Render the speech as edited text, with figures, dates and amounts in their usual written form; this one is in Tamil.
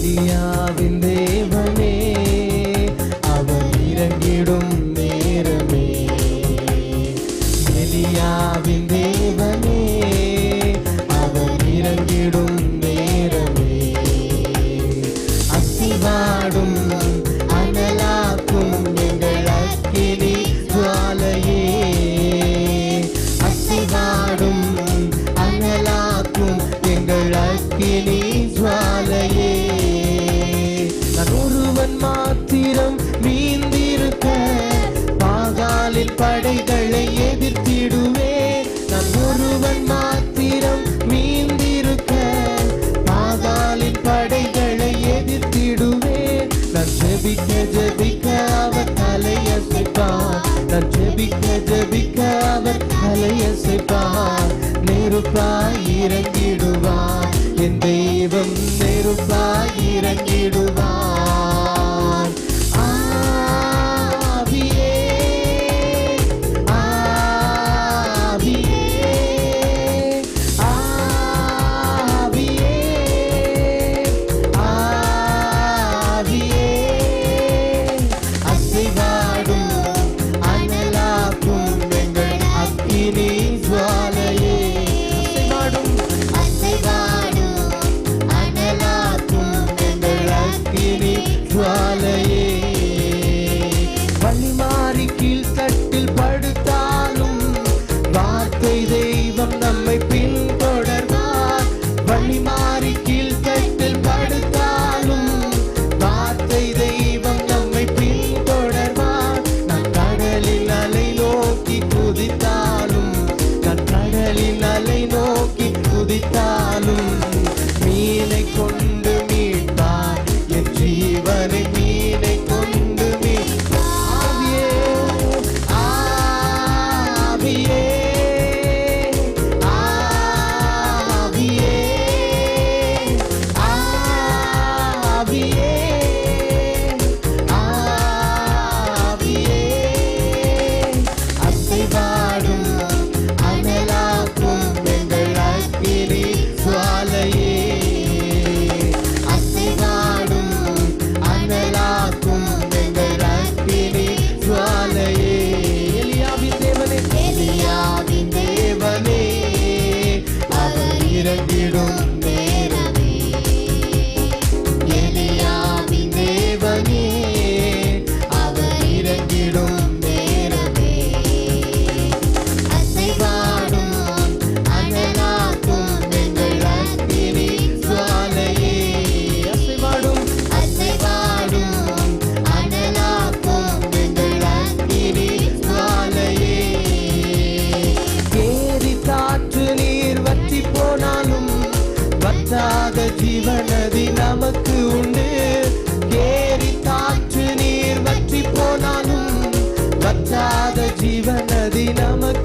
எலியாவின் தேவனே அவர் இறங்கிடும் நேரமே. எலியாவின் தேவனே அவர் இறங்கிடும் நேரமே. அசிவாடும் அனலாக்கும் எங்கள் அக்கினி ஜுவாலையே. அசிவாடும் அனலாக்கும் எங்கள் அக்கினி ஜுவாலையே. நான் ஒருவன் மாத்திரம் மீந்திருக்க பாகாலின் படைகளை எதிர்த்திடுவே. நான் ஒருவன் மாத்திரம் மீந்திருக்க பாகாலின் படைகளை எதிர்த்திடுவே. நான் ஜெபிக்க ஜெபிக்க அவர் தலையசைப்பார். நான் ஜெபிக்க ஜெபிக்க அவர் தலையசைப்பார். நெருப்பாய் இறங்கிடுவார் என் தெய்வம், நெருப்பாய் இறங்கிடுவார். ஆவியே ஆவியே ஆவியே ஆவியே. அசைவாடும் அனலாக்கும் எங்கள் அக்கினி ஜுவாலையே. அசைவாடும் அனலாக்கும் எங்கள் அக்கினி ஜுவாலையே. வழி மாறி கீழ்த்தட்டில் படுத்தாலும் வார்த்தை தெய்வம் நம்மை பின்தொடர்வார். வழி மாறி கீழ்த்தட்டில் படுத்தாலும் வார்த்தை தெய்வம் நம்மை பின்தொடர்வார். நான் கடலில் அலை நோக்கி குதித்தாலும், நான் கடலில் அலை நோக்கி குதித்தாலும் மீனை கொண்டு மீட்பார் என் ஜீவனை. மீனை கொண்டு மீட்பார். ஆவியே ஆவியே ஆவியே ஆவியே. அசைவாடும் அனலாக்கும் எங்கள் அக்கினி ஜுவாலையே. அசைவாடும் அனலாக்கும் எங்கள் அக்கினி ஜுவாலையே. எலியாவின் தேவனே, எலியாவின் தேவனே அவர் இறங்கிடும் நேரமே. எலியாவின் தேவனே அவர் இறங்கிடும் நேரமே. அசைவாடும் அனலாக்கும் எங்கள் அக்கினி ஜுவாலையே. அசைவாடும் அனலாக்கும் எங்கள் அக்கினி ஜுவாலையே. ஏரி காற்று நீர் வற்றி போனாலும் வற்றாத ஜீவநதி நமக்கு உண்டு. ஏரி காற்று நீர் வற்றி போனாலும் வற்றாத ஜீவநதி நமக்கு